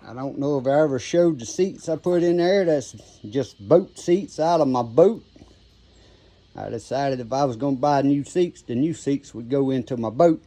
I don't know if I ever showed the seats I put in there. That's just boat seats out of my boat. I decided if I was going to buy new seats, the new seats would go into my boat.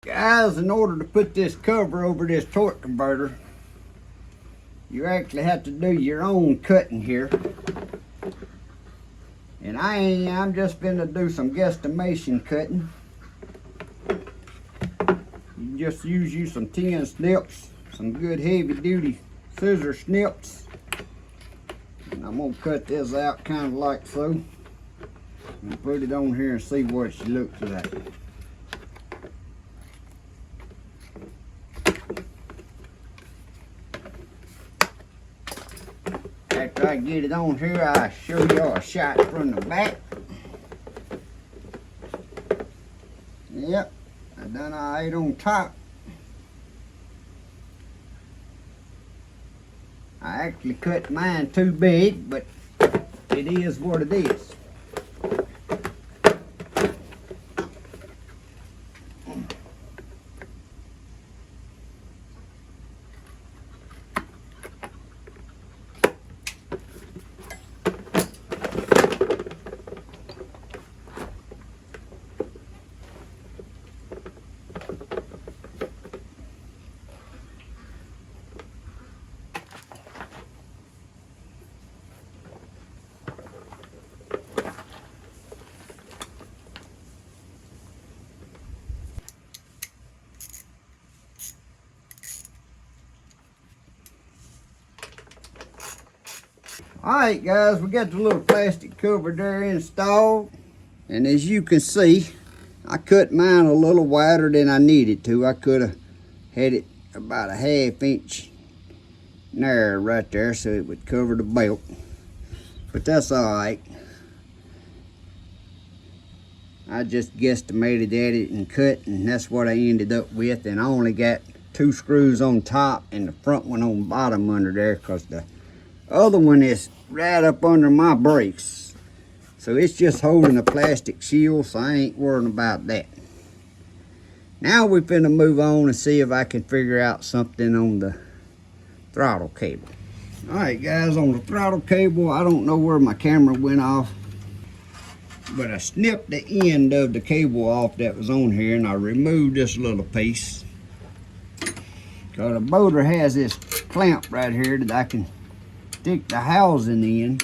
Guys, in order to put this cover over this torque converter, you actually have to do your own cutting here. And I'm just gonna do some guesstimation cutting. You just use you some 10 snips, some good heavy duty scissor snips. And I'm gonna cut this out kind of like so. And put it on here and see what she looks like. After I get it on here, I'll show y'all a shot from the back. Yep, I done alright on top. I actually cut mine too big, but it is what it is. Alright guys, we got the little plastic cover there installed. And as you can see, I cut mine a little wider than I needed to. I could have had it about a 1/2 inch narrow right there so it would cover the belt. But that's alright. I just guesstimated at it and cut, and that's what I ended up with. And I only got 2 screws on top and the front one on the bottom under there, because the other one is right up under my brakes. So it's just holding a plastic shield, so I ain't worrying about that. Now we're finna move on and see if I can figure out something on the throttle cable. Alright guys, on the throttle cable, I don't know where my camera went off, but I snipped the end of the cable off that was on here, and I removed this little piece. Because the motor has this clamp right here that I can stick the housing in.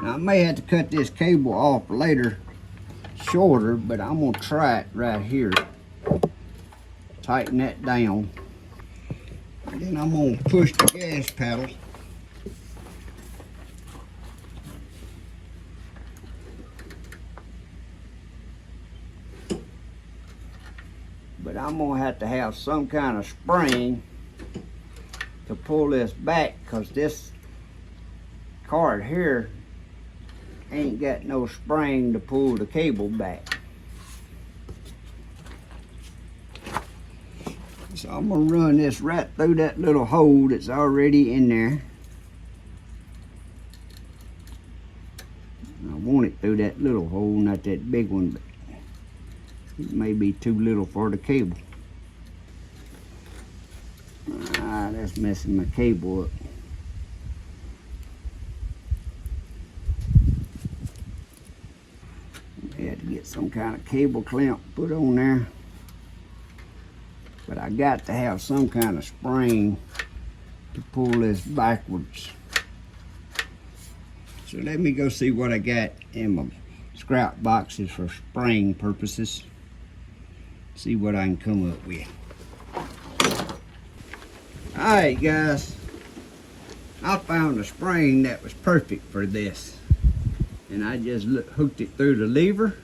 Now I may have to cut this cable off later, shorter, but I'm gonna try it right here. Tighten that down. And then I'm gonna push the gas pedal. But I'm gonna have to have some kind of spring to pull this back, because this cart here ain't got no spring to pull the cable back. So I'm gonna run this right through that little hole that's already in there. I want it through that little hole, not that big one, but it may be too little for the cable. Ah, that's messing my cable up. I had to get some kind of cable clamp put on there. But I got to have some kind of spring to pull this backwards. So let me go see what I got in my scrap boxes for spring purposes. See what I can come up with. Alright guys, I found a spring that was perfect for this. And I just hooked it through the lever,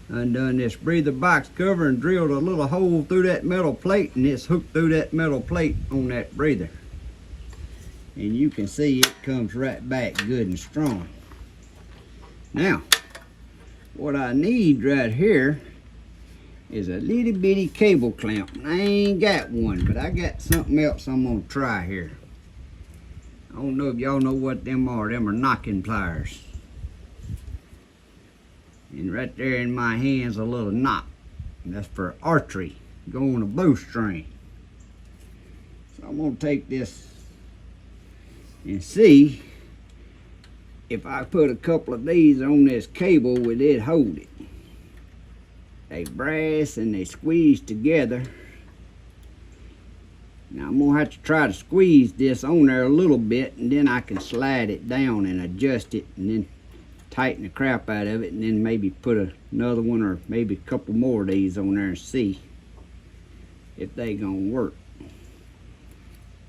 undone this breather box cover, and drilled a little hole through that metal plate, and it's hooked through that metal plate on that breather. And you can see it comes right back good and strong. Now, what I need right here is a little bitty cable clamp. I ain't got one, but I got something else I'm gonna try here. I don't know if y'all know what them are. Them are knocking pliers. And right there in my hand's a little knock. And that's for archery. Go on a bowstring. So I'm gonna take this and see if I put a couple of these on this cable, would it hold it? They brass and they squeeze together. Now I'm gonna have to try to squeeze this on there a little bit, and then I can slide it down and adjust it, and then tighten the crap out of it, and then maybe put another one or maybe a couple more of these on there and see if they gonna work.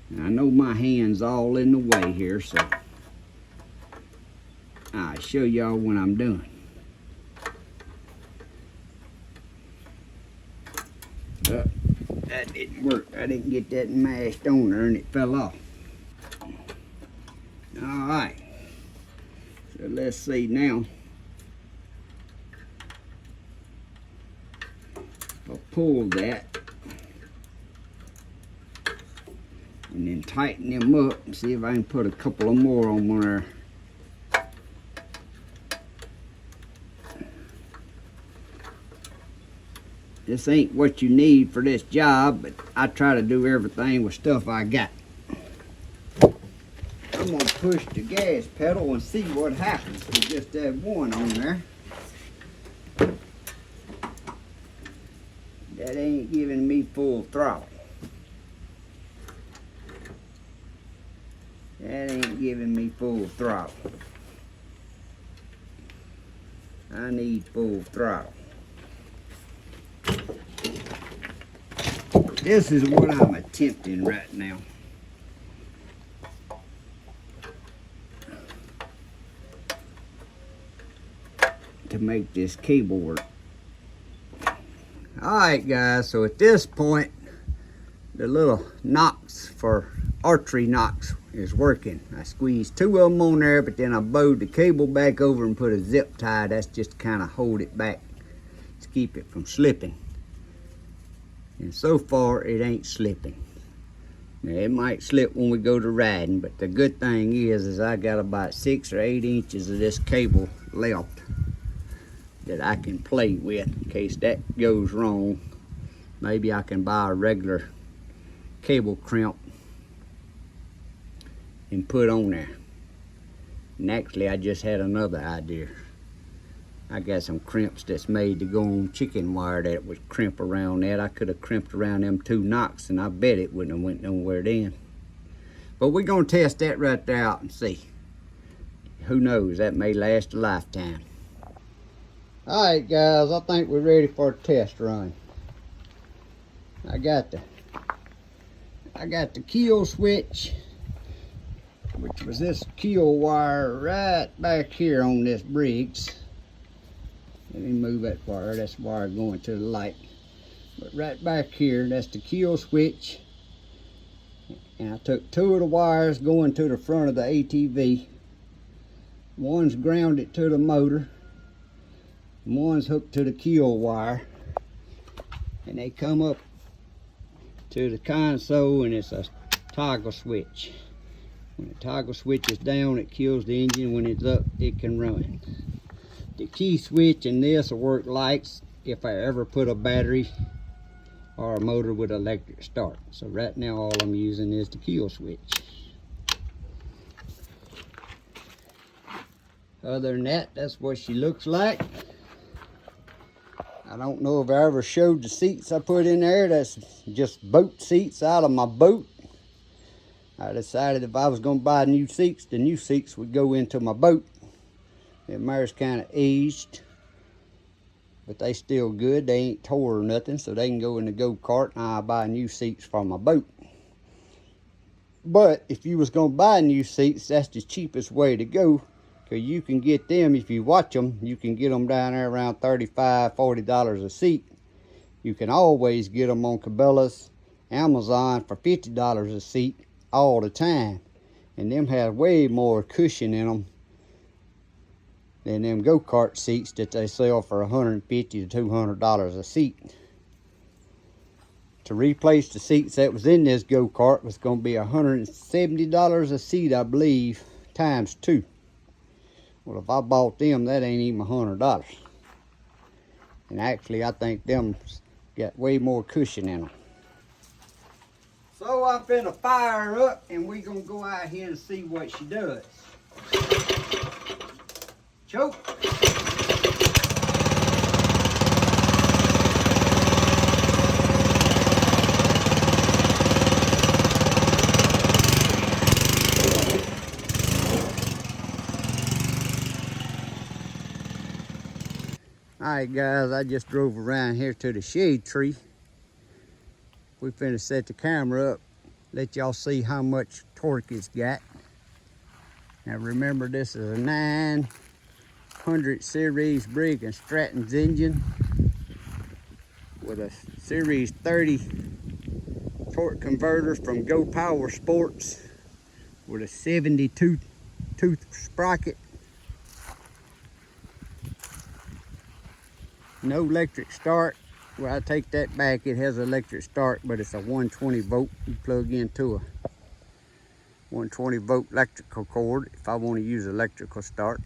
Now, I know my hand's all in the way here, so I'll show y'all what I'm doing. That didn't work. I didn't get that mashed on there and it fell off. Alright. So let's see now. If I pull that and then tighten them up and see if I can put a couple of more on there. This ain't what you need for this job, but I try to do everything with stuff I got. I'm gonna push the gas pedal and see what happens with just that one on there. That ain't giving me full throttle. That ain't giving me full throttle. I need full throttle. This is what I'm attempting right now. To make this cable work. Alright guys, so at this point the little nocks for archery nocks is working. I squeezed two of them on there, but then I bowed the cable back over and put a zip tie. That's just to kind of hold it back to keep it from slipping. And so far it ain't slipping. Now it might slip when we go to riding, but the good thing is I got about 6 or 8 inches of this cable left that I can play with in case that goes wrong. Maybe I can buy a regular cable crimp and put on there. And actually I just had another idea. I got some crimps that's made to go on chicken wire that would crimp around that. I could have crimped around them 2 nocks and I bet it wouldn't have went nowhere then. But we're gonna test that right there out and see. Who knows, that may last a lifetime. Alright guys, I think we're ready for a test run. I got the kill switch, which was this kill wire right back here on this Briggs. Let me move that wire. That's wire going to the light. But right back here, that's the kill switch. And I took 2 of the wires going to the front of the ATV. One's grounded to the motor. And one's hooked to the kill wire. And they come up to the console, and it's a toggle switch. When the toggle switch is down, it kills the engine. When it's up, it can run. The key switch in this will work lights if I ever put a battery or a motor with electric start. So right now all I'm using is the kill switch. Other than that, that's what she looks like. I don't know if I ever showed the seats I put in there. That's just boat seats out of my boat. I decided if I was going to buy new seats, the new seats would go into my boat. The mare's kind of aged, but they still good. They ain't tore or nothing, so they can go in the go-kart, and I'll buy new seats for my boat. But if you was going to buy new seats, that's the cheapest way to go, because you can get them, if you watch them, you can get them down there around $35, $40 a seat. You can always get them on Cabela's, Amazon for $50 a seat all the time. And them have way more cushion in them than them go-kart seats that they sell for $150 to $200 a seat. to replace the seats that was in this go-kart was going to be $170 a seat, I believe, times 2. Well, if I bought them, that ain't even $100. And actually, I think them got way more cushion in them. So I'm finna fire her up, and we're gonna go out here and see what she does. Choke. Alright guys, I just drove around here to the shade tree. We finna set the camera up, let y'all see how much torque it's got. Now remember, this is a 900 series Briggs Stratton's engine with a series 30 torque converter from Go Power Sports with a 72 tooth sprocket. No electric start. Well, I take that back. It has electric start, but it's a 120 volt. You plug into a 120 volt electrical cord if I want to use electrical start.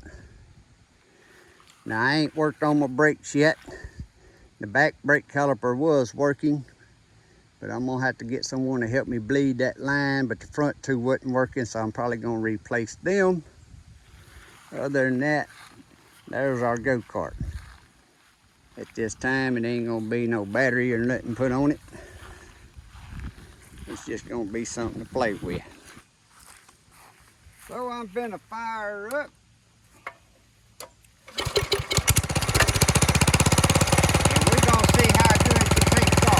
Now, I ain't worked on my brakes yet. The back brake caliper was working, but I'm gonna have to get someone to help me bleed that line, but the front two wasn't working, so I'm probably gonna replace them. Other than that, there's our go-kart. At this time, it ain't gonna be no battery or nothing put on it. It's just gonna be something to play with. So I'm finna fire her up. And we're gonna see how good she takes off.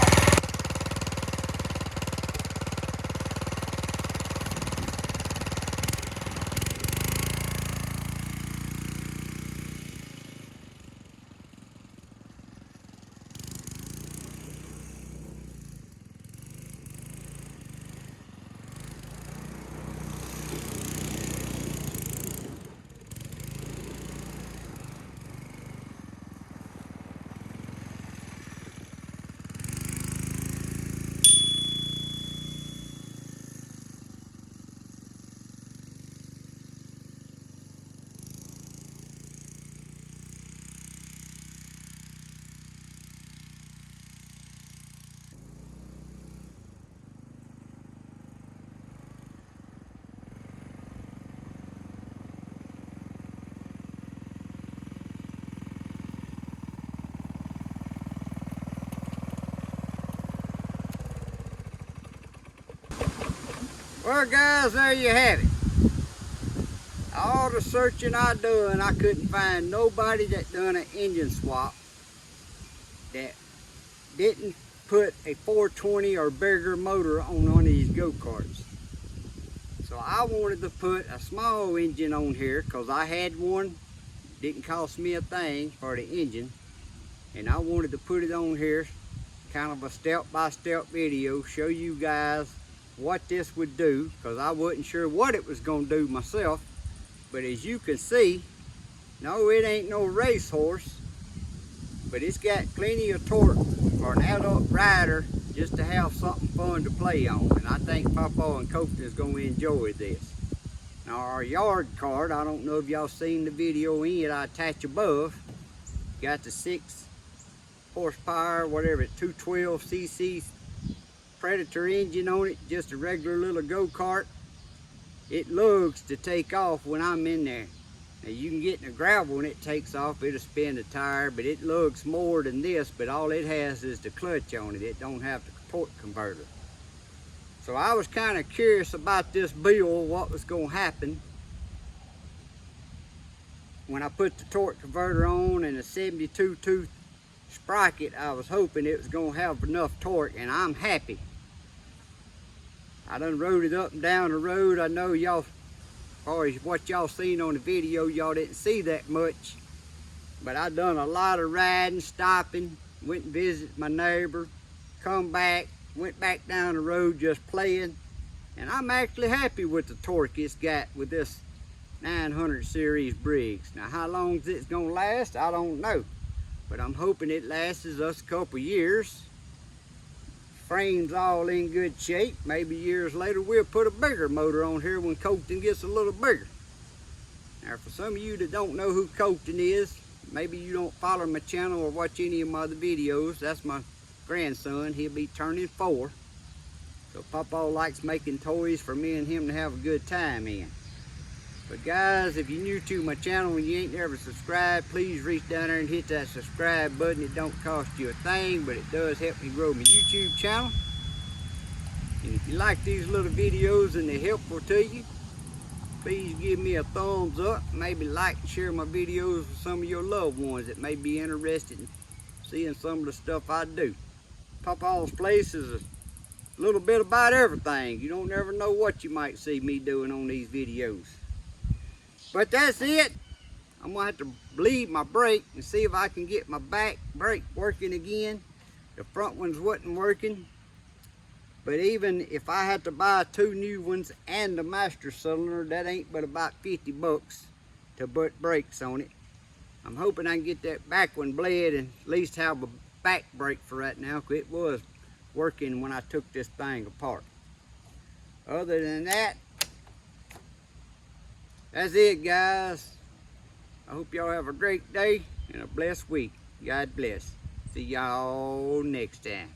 Well guys, there you have it. All the searching I done, I couldn't find nobody that done an engine swap that didn't put a 420 or bigger motor on one of these go-karts. So I wanted to put a small engine on here because I had one. Didn't cost me a thing for the engine. And I wanted to put it on here, kind of a step-by-step video, show you guys what this would do, because I wasn't sure what it was going to do myself. But as you can see, no, it ain't no racehorse, but it's got plenty of torque for an adult rider just to have something fun to play on. And I think Papaw and Coach is going to enjoy this. Now our yard cart, I don't know if y'all seen the video in it, I attach above, got the 6 horsepower, whatever, 212 cc Predator engine on it, just a regular little go-kart. It lugs to take off when I'm in there. Now you can get in the gravel when it takes off, it'll spin the tire, but it lugs more than this, but all it has is the clutch on it. It don't have the torque converter. So I was kind of curious about this build, what was going to happen. When I put the torque converter on and the 72 tooth sprocket, I was hoping it was going to have enough torque, and I'm happy. I done rode it up and down the road. I know y'all, as far as what y'all seen on the video, y'all didn't see that much. But I done a lot of riding, stopping, went and visited my neighbor, come back, went back down the road just playing. And I'm actually happy with the torque it's got with this 900 series Briggs. Now how long it's gonna last, I don't know. But I'm hoping it lasts us a couple years. frame's all in good shape. Maybe years later we'll put a bigger motor on here when Colton gets a little bigger. Now for some of you that don't know who Colton is, maybe you don't follow my channel or watch any of my other videos, that's my grandson. He'll be turning 4. So Papaw likes making toys for me and him to have a good time in. But guys, if you're new to my channel and you ain't never subscribed, please reach down there and hit that subscribe button. It don't cost you a thing, but it does help me grow my YouTube channel. And if you like these little videos and they're helpful to you, please give me a thumbs up. Maybe like and share my videos with some of your loved ones that may be interested in seeing some of the stuff I do. Papaw's place is a little bit about everything. You don't never know what you might see me doing on these videos. But that's it. I'm gonna have to bleed my brake and see if I can get my back brake working again. The front ones wasn't working. But even if I had to buy 2 new ones and the master cylinder, that ain't but about 50 bucks to put brakes on it. I'm hoping I can get that back one bled and at least have a back brake for right now, because it was working when I took this thing apart. Other than that, that's it, guys. I hope y'all have a great day and a blessed week. God bless. See y'all next time.